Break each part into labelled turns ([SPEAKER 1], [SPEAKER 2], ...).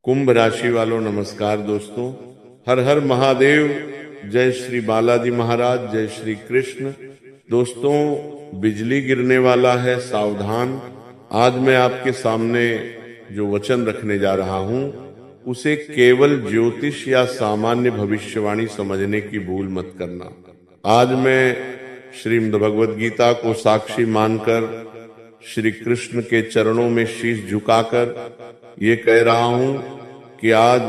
[SPEAKER 1] कुंभ राशि वालों नमस्कार दोस्तों। हर हर महादेव। जय श्री बालाजी महाराज, जय श्री कृष्ण। दोस्तों, बिजली गिरने वाला है, सावधान। आज मैं आपके सामने जो वचन रखने जा रहा हूं उसे केवल ज्योतिष या सामान्य भविष्यवाणी समझने की भूल मत करना। आज मैं श्रीमद् भगवद गीता को साक्षी मानकर श्री कृष्ण के चरणों में शीश झुकाकर ये कह रहा हूं कि आज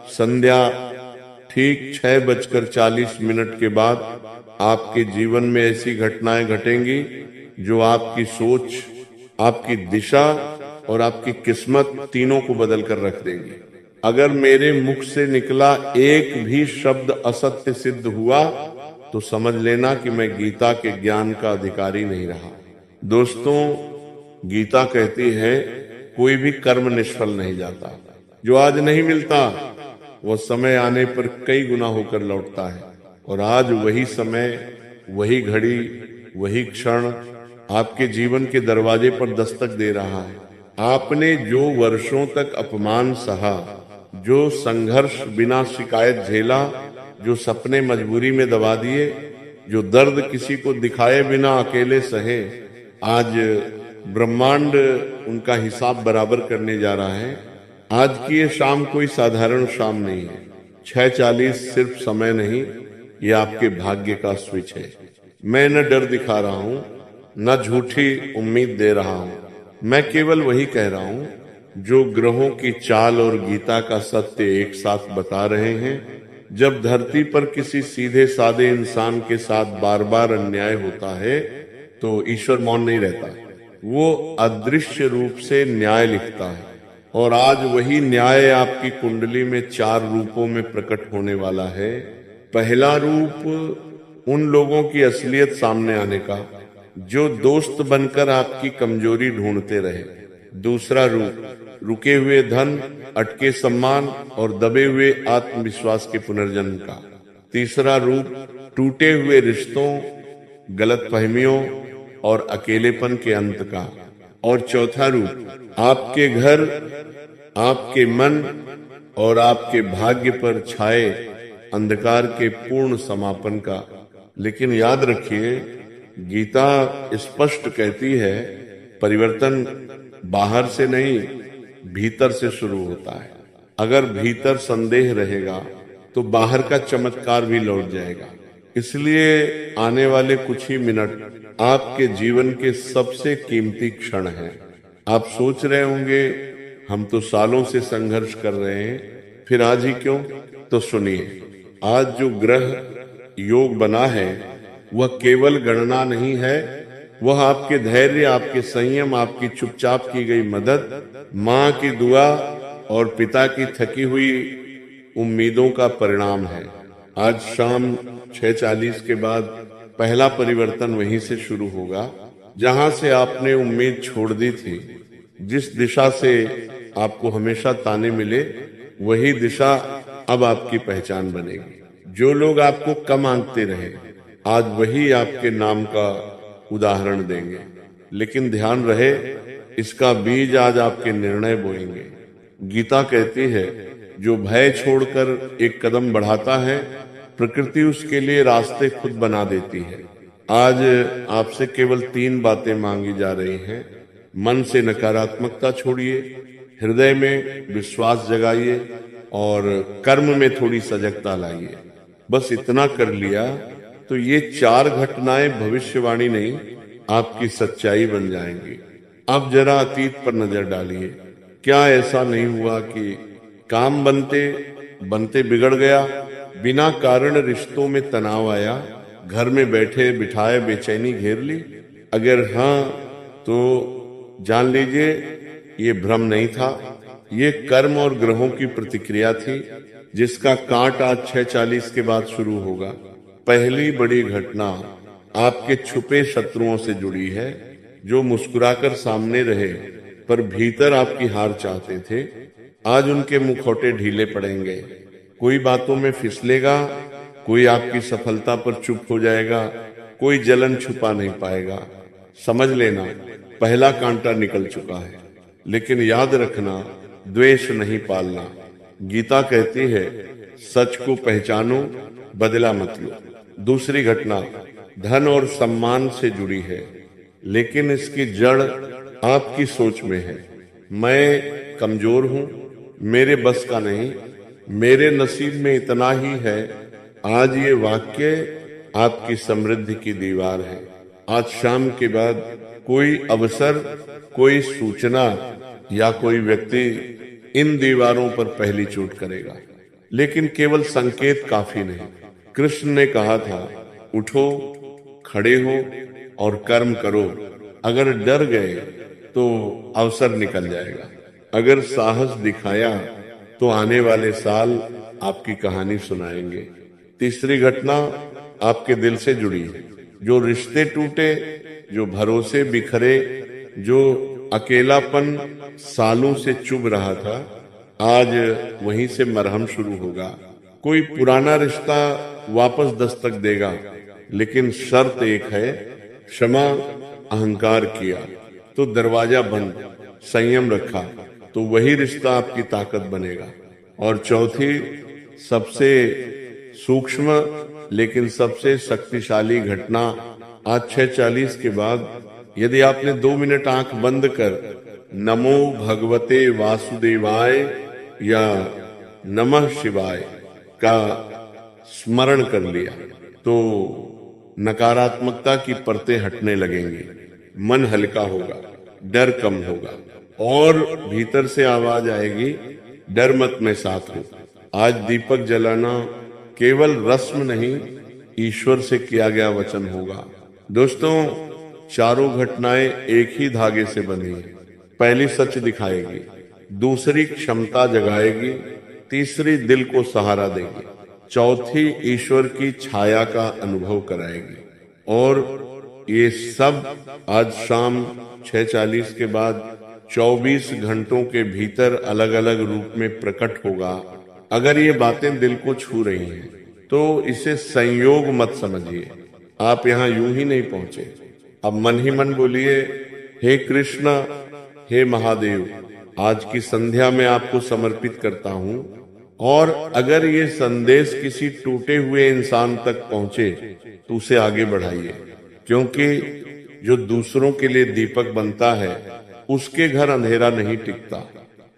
[SPEAKER 1] संध्या ठीक 6:40 के बाद आपके जीवन में ऐसी घटनाएं घटेंगी जो आपकी सोच, आपकी दिशा और आपकी किस्मत तीनों को बदल कर रख देंगी। अगर मेरे मुख से निकला एक भी शब्द असत्य सिद्ध हुआ तो समझ लेना कि मैं गीता के ज्ञान का अधिकारी नहीं रहा। दोस्तों, गीता कहती है कोई भी कर्म निष्फल नहीं जाता। जो आज नहीं मिलता वो समय आने पर कई गुना होकर लौटता है। और आज वही समय, वही घड़ी, वही क्षण आपके जीवन के दरवाजे पर दस्तक दे रहा है। आपने जो वर्षों तक अपमान सहा, जो संघर्ष बिना शिकायत झेला, जो सपने मजबूरी में दबा दिए, जो दर्द किसी को दिखाए बिना अकेले सहे, आज ब्रह्मांड उनका हिसाब बराबर करने जा रहा है। आज की ये शाम कोई साधारण शाम नहीं है। 6:40 सिर्फ समय नहीं, ये आपके भाग्य का स्विच है। मैं न डर दिखा रहा हूं, न झूठी उम्मीद दे रहा हूं। मैं केवल वही कह रहा हूं जो ग्रहों की चाल और गीता का सत्य एक साथ बता रहे हैं। जब धरती पर किसी सीधे साधे इंसान के साथ बार बार अन्याय होता है तो ईश्वर मौन नहीं रहता, वो अदृश्य रूप से न्याय लिखता है। और आज वही न्याय आपकी कुंडली में 4 रूपों में प्रकट होने वाला है। पहला रूप उन लोगों की असलियत सामने आने का जो दोस्त बनकर आपकी कमजोरी ढूंढते रहे। दूसरा रूप रुके हुए धन, अटके सम्मान और दबे हुए आत्मविश्वास के पुनर्जन्म का। तीसरा रूप टूटे हुए रिश्तों, गलतफहमियों और अकेलेपन के अंत का। और चौथा रूप आपके घर, आपके मन और आपके भाग्य पर छाए अंधकार के पूर्ण समापन का। लेकिन याद रखिए, गीता स्पष्ट कहती है परिवर्तन बाहर से नहीं, भीतर से शुरू होता है। अगर भीतर संदेह रहेगा तो बाहर का चमत्कार भी लौट जाएगा। इसलिए आने वाले कुछ ही मिनट आपके जीवन के सबसे कीमती क्षण हैं। आप सोच रहे होंगे हम तो सालों से संघर्ष कर रहे हैं, फिर आज ही क्यों? तो सुनिए, आज जो ग्रह योग बना है वह केवल गणना नहीं है, वह आपके धैर्य, आपके संयम, आपकी चुपचाप की गई मदद, माँ की दुआ और पिता की थकी हुई उम्मीदों का परिणाम है। आज शाम 6:40 के बाद पहला परिवर्तन वहीं से शुरू होगा जहां से आपने उम्मीद छोड़ दी थी। जिस दिशा से आपको हमेशा ताने मिले वही दिशा अब आपकी पहचान बनेगी। जो लोग आपको कम आंकते रहे आज वही आपके नाम का उदाहरण देंगे। लेकिन ध्यान रहे, इसका बीज आज आपके निर्णय बोएंगे। गीता कहती है जो भय छोड़कर एक कदम बढ़ाता है प्रकृति उसके लिए रास्ते खुद बना देती है। आज आपसे केवल 3 बातें मांगी जा रही हैं। मन से नकारात्मकता छोड़िए, हृदय में विश्वास जगाइए और कर्म में थोड़ी सजगता लाइए। बस इतना कर लिया तो ये 4 घटनाएं भविष्यवाणी नहीं, आपकी सच्चाई बन जाएंगी। अब जरा अतीत पर नजर डालिए। क्या ऐसा नहीं हुआ कि काम बनते बनते बिगड़ गया, बिना कारण रिश्तों में तनाव आया, घर में बैठे बिठाए बेचैनी घेर ली? अगर हाँ तो जान लीजिए ये भ्रम नहीं था, ये कर्म और ग्रहों की प्रतिक्रिया थी जिसका कांट आज 6:40 के बाद शुरू होगा। पहली बड़ी घटना आपके छुपे शत्रुओं से जुड़ी है जो मुस्कुराकर सामने रहे पर भीतर आपकी हार चाहते थे। आज उनके मुखौटे ढीले पड़ेंगे। कोई बातों में फिसलेगा, कोई आपकी सफलता पर चुप हो जाएगा, कोई जलन छुपा नहीं पाएगा। समझ लेना पहला कांटा निकल चुका है। लेकिन याद रखना, द्वेष नहीं पालना। गीता कहती है सच को पहचानो, बदला मत लो। दूसरी घटना धन और सम्मान से जुड़ी है, लेकिन इसकी जड़ आपकी सोच में है। मैं कमजोर हूं, मेरे बस का नहीं, मेरे नसीब में इतना ही है। आज ये वाक्य आपकी समृद्धि की दीवार है। आज शाम के बाद कोई अवसर, कोई सूचना या कोई व्यक्ति इन दीवारों पर पहली चोट करेगा, लेकिन केवल संकेत काफी नहीं। कृष्ण ने कहा था, उठो, खड़े हो और कर्म करो। अगर डर गए तो अवसर निकल जाएगा, अगर साहस दिखाया तो आने वाले साल आपकी कहानी सुनाएंगे। तीसरी घटना आपके दिल से जुड़ी है। जो रिश्ते टूटे, जो भरोसे बिखरे, जो अकेलापन सालों से चुभ रहा था, आज वहीं से मरहम शुरू होगा। कोई पुराना रिश्ता वापस दस्तक देगा, लेकिन शर्त एक है, क्षमा। अहंकार किया तो दरवाजा बंद, संयम रखा तो वही रिश्ता आपकी ताकत बनेगा। और चौथी, सबसे सूक्ष्म लेकिन सबसे शक्तिशाली घटना, आज 6:40 के बाद यदि आपने 2 मिनट आंख बंद कर नमो भगवते वासुदेवाय या नमः शिवाय का स्मरण कर लिया तो नकारात्मकता की परतें हटने लगेंगी, मन हल्का होगा, डर कम होगा और भीतर से आवाज आएगी, डर मत, मैं साथ हूं। आज दीपक जलाना केवल रस्म नहीं, ईश्वर से किया गया वचन होगा। दोस्तों, चारों घटनाएं एक ही धागे से बनी है। पहली सच दिखाएगी, दूसरी क्षमता जगाएगी, तीसरी दिल को सहारा देगी, चौथी ईश्वर की छाया का अनुभव कराएगी। और ये सब आज शाम 6:40 के बाद 24 घंटों के भीतर अलग अलग रूप में प्रकट होगा। अगर ये बातें दिल को छू रही हैं तो इसे संयोग मत समझिए। आप यहाँ यूं ही नहीं पहुंचे। अब मन ही मन बोलिए, हे कृष्ण, हे महादेव, आज की संध्या में आपको समर्पित करता हूं। और अगर ये संदेश किसी टूटे हुए इंसान तक पहुंचे तो उसे आगे बढ़ाइए, क्योंकि जो दूसरों के लिए दीपक बनता है उसके घर अंधेरा नहीं टिकता।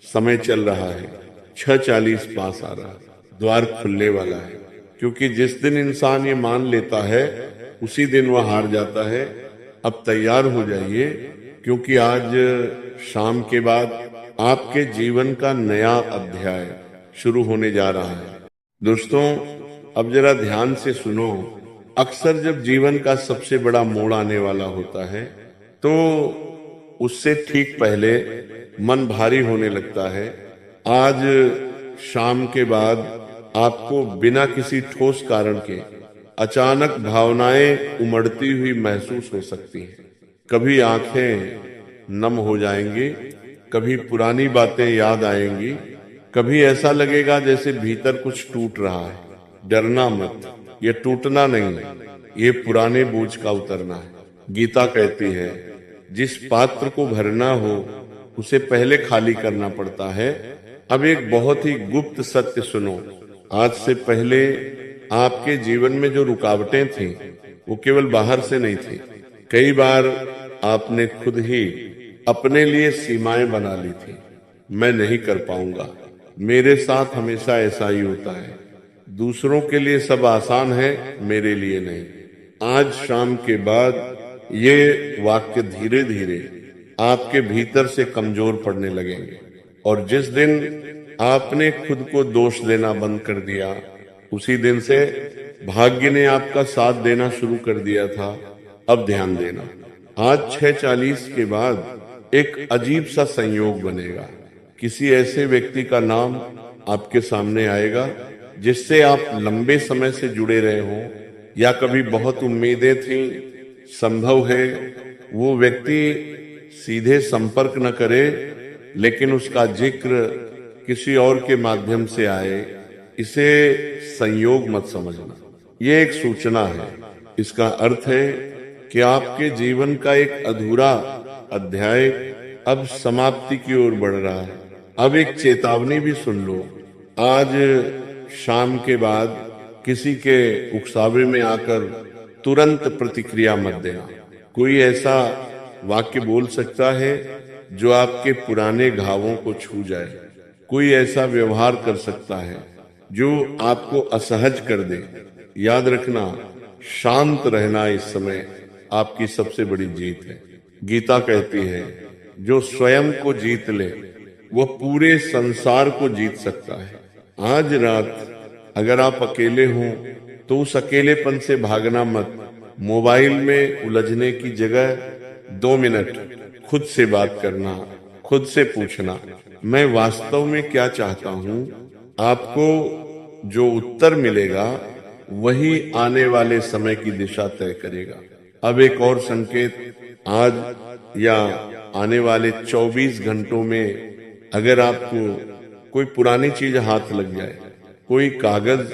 [SPEAKER 1] समय चल रहा है, 6:40 पास आ रहा है, द्वार खुलने वाला है। क्योंकि जिस दिन इंसान ये मान लेता है उसी दिन वह हार जाता है। अब तैयार हो जाइए, क्योंकि आज शाम के बाद आपके जीवन का नया अध्याय शुरू होने जा रहा है। दोस्तों, अब जरा ध्यान से सुनो। अक्सर जब जीवन का सबसे बड़ा मोड़ आने वाला होता है तो उससे ठीक पहले मन भारी होने लगता है। आज शाम के बाद आपको बिना किसी ठोस कारण के अचानक भावनाएं उमड़ती हुई महसूस हो सकती हैं। कभी आंखें नम हो जाएंगी, कभी पुरानी बातें याद आएंगी, कभी ऐसा लगेगा जैसे भीतर कुछ टूट रहा है। डरना मत, ये टूटना नहीं है, ये पुराने बोझ का उतरना है। गीता कहती है, जिस पात्र को भरना हो उसे पहले खाली करना पड़ता है। अब एक बहुत ही गुप्त सत्य सुनो। आज से पहले आपके जीवन में जो रुकावटें थीं वो केवल बाहर से नहीं थी। कई बार आपने खुद ही अपने लिए सीमाएं बना ली थी। मैं नहीं कर पाऊंगा, मेरे साथ हमेशा ऐसा ही होता है, दूसरों के लिए सब आसान है, मेरे लिए नहीं। आज शाम के बाद ये वाक्य धीरे धीरे आपके भीतर से कमजोर पड़ने लगेंगे। और जिस दिन आपने खुद को दोष देना बंद कर दिया, उसी दिन से भाग्य ने आपका साथ देना शुरू कर दिया था। अब ध्यान देना, आज 6:40 के बाद एक अजीब सा संयोग बनेगा। किसी ऐसे व्यक्ति का नाम आपके सामने आएगा जिससे आप लंबे समय से जुड़े रहे हो या कभी बहुत उम्मीदें थी। संभव है वो व्यक्ति सीधे संपर्क न करे, लेकिन उसका जिक्र किसी और के माध्यम से आए। इसे संयोग मत समझना, ये एक सूचना है। इसका अर्थ है कि आपके जीवन का एक अधूरा अध्याय अब समाप्ति की ओर बढ़ रहा है। अब एक चेतावनी भी सुन लो, आज शाम के बाद किसी के उकसावे में आकर तुरंत प्रतिक्रिया मत देना। कोई ऐसा वाक्य बोल सकता है जो आपके पुराने घावों को छू जाए। कोई ऐसा व्यवहार कर सकता है जो आपको असहज कर दे। याद रखना, शांत रहना इस समय आपकी सबसे बड़ी जीत है। गीता कहती है, जो स्वयं को जीत ले वह पूरे संसार को जीत सकता है। आज रात अगर आप अकेले हों तो उस अकेलेपन से भागना मत। मोबाइल में उलझने की जगह 2 मिनट खुद से बात करना, खुद से पूछना, मैं वास्तव में क्या चाहता हूं। आपको जो उत्तर मिलेगा वही आने वाले समय की दिशा तय करेगा। अब एक और संकेत, आज या आने वाले 24 घंटों में अगर आपको कोई पुरानी चीज हाथ लग जाए, कोई कागज,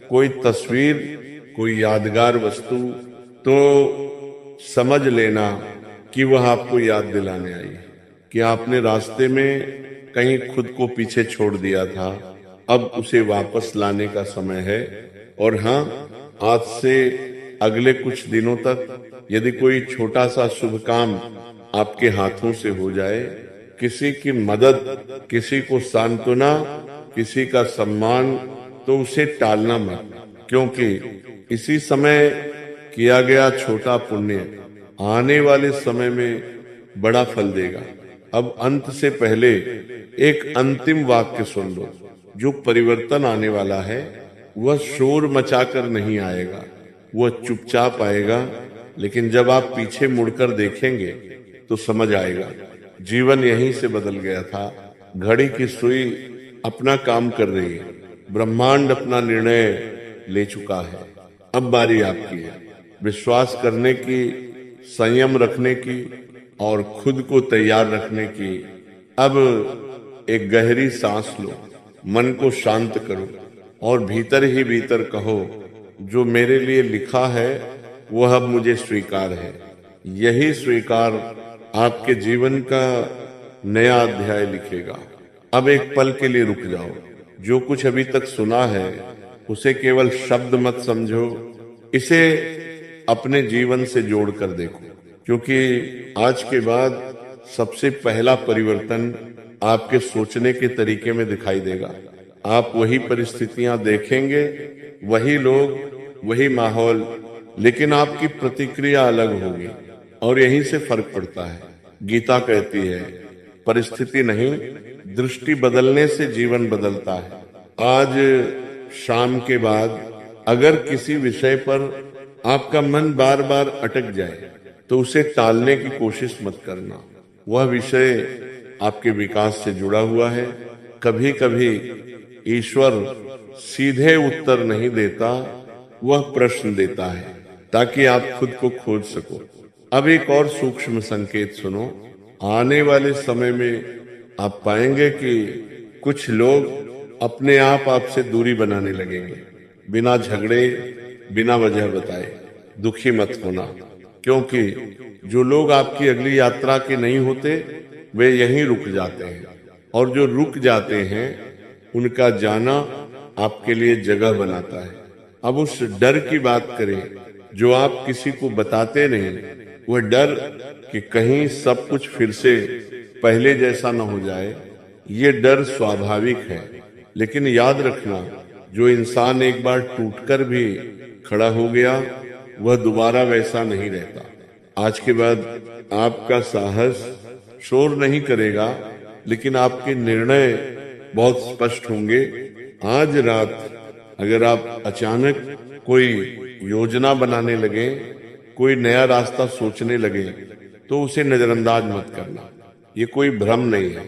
[SPEAKER 1] कोई तस्वीर, कोई यादगार वस्तु, तो समझ लेना कि वह आपको याद दिलाने आई है कि आपने रास्ते में कहीं खुद को पीछे छोड़ दिया था। अब उसे वापस लाने का समय है। और हाँ, आज से अगले कुछ दिनों तक यदि कोई छोटा सा शुभ काम आपके हाथों से हो जाए, किसी की मदद, किसी को सांत्वना, किसी का सम्मान, तो उसे टालना मत, क्योंकि इसी समय किया गया छोटा पुण्य आने वाले समय में बड़ा फल देगा। अब अंत से पहले एक अंतिम वाक्य सुन लो। जो परिवर्तन आने वाला है वह शोर मचाकर नहीं आएगा, वह चुपचाप आएगा। लेकिन जब आप पीछे मुड़कर देखेंगे तो समझ आएगा जीवन यहीं से बदल गया था। घड़ी की सुई अपना काम कर रही है, ब्रह्मांड अपना निर्णय ले चुका है। अब बारी आपकी है विश्वास करने की, संयम रखने की और खुद को तैयार रखने की। अब एक गहरी सांस लो, मन को शांत करो और भीतर ही भीतर कहो, जो मेरे लिए लिखा है वह अब मुझे स्वीकार है। यही स्वीकार आपके जीवन का नया अध्याय लिखेगा। अब एक पल के लिए रुक जाओ। जो कुछ अभी तक सुना है उसे केवल शब्द मत समझो, इसे अपने जीवन से जोड़कर देखो, क्योंकि आज के बाद सबसे पहला परिवर्तन आपके सोचने के तरीके में दिखाई देगा। आप वही परिस्थितियां देखेंगे, वही लोग, वही माहौल, लेकिन आपकी प्रतिक्रिया अलग होगी और यहीं से फर्क पड़ता है। गीता कहती है, परिस्थिति नहीं, दृष्टि बदलने से जीवन बदलता है। आज शाम के बाद अगर किसी विषय पर आपका मन बार बार अटक जाए तो उसे टालने की कोशिश मत करना। वह विषय आपके विकास से जुड़ा हुआ है। कभी कभी ईश्वर सीधे उत्तर नहीं देता, वह प्रश्न देता है ताकि आप खुद को खोज सको। अब एक और सूक्ष्म संकेत सुनो। आने वाले समय में आप पाएंगे कि कुछ लोग अपने आप आपसे दूरी बनाने लगेंगे, बिना झगड़े, बिना वजह बताए। दुखी मत होना, क्योंकि जो लोग आपकी अगली यात्रा के नहीं होते वे यहीं रुक जाते हैं, और जो रुक जाते हैं उनका जाना आपके लिए जगह बनाता है। अब उस डर की बात करें जो आप किसी को बताते नहीं, वह डर कि कहीं सब कुछ फिर से पहले जैसा न हो जाए, ये डर स्वाभाविक है। लेकिन याद रखना, जो इंसान एक बार टूटकर भी खड़ा हो गया वह दोबारा वैसा नहीं रहता। आज के बाद आपका साहस शोर नहीं करेगा, लेकिन आपके निर्णय बहुत स्पष्ट होंगे। आज रात अगर आप अचानक कोई योजना बनाने लगे, कोई नया रास्ता सोचने लगे, तो उसे नजरअंदाज मत करना। ये कोई भ्रम नहीं है,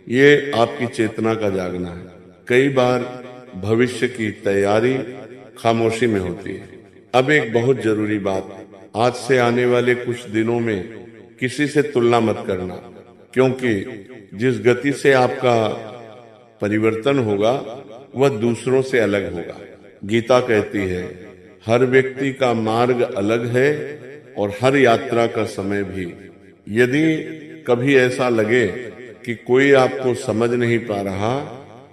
[SPEAKER 1] ये आपकी चेतना का जागना है। कई बार भविष्य की तैयारी खामोशी में होती है। अब एक बहुत जरूरी बात, आज से आने वाले कुछ दिनों में किसी से तुलना मत करना, क्योंकि जिस गति से आपका परिवर्तन होगा वह दूसरों से अलग होगा। गीता कहती है, हर व्यक्ति का मार्ग अलग है और हर यात्रा का समय भी। यदि कभी ऐसा लगे कि कोई आपको समझ नहीं पा रहा,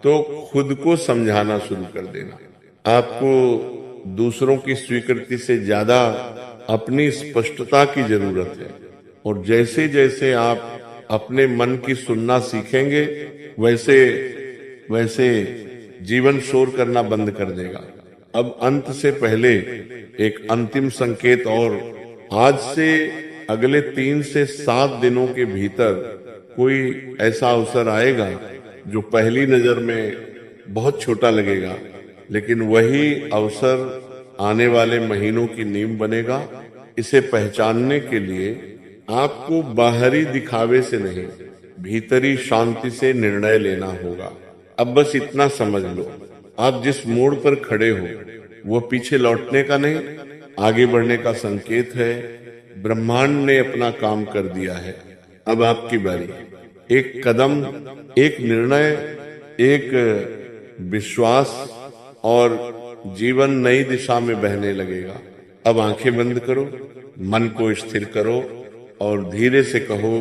[SPEAKER 1] तो खुद को समझाना शुरू कर देना। आपको दूसरों की स्वीकृति से ज्यादा अपनी स्पष्टता की जरूरत है। और जैसे जैसे आप अपने मन की सुनना सीखेंगे, वैसे वैसे जीवन शोर करना बंद कर देगा। अब अंत से पहले एक अंतिम संकेत, और आज से अगले 3 से 7 दिनों के भीतर कोई ऐसा अवसर आएगा जो पहली नजर में बहुत छोटा लगेगा, लेकिन वही अवसर आने वाले महीनों की नींव बनेगा। इसे पहचानने के लिए आपको बाहरी दिखावे से नहीं, भीतरी शांति से निर्णय लेना होगा। अब बस इतना समझ लो, आप जिस मोड़ पर खड़े हो वो पीछे लौटने का नहीं, आगे बढ़ने का संकेत है। ब्रह्मांड ने अपना काम कर दिया है, अब आपकी बारी। एक कदम, एक निर्णय, एक विश्वास, और जीवन नई दिशा में बहने लगेगा। अब आंखें बंद करो, मन को स्थिर करो और धीरे से कहो,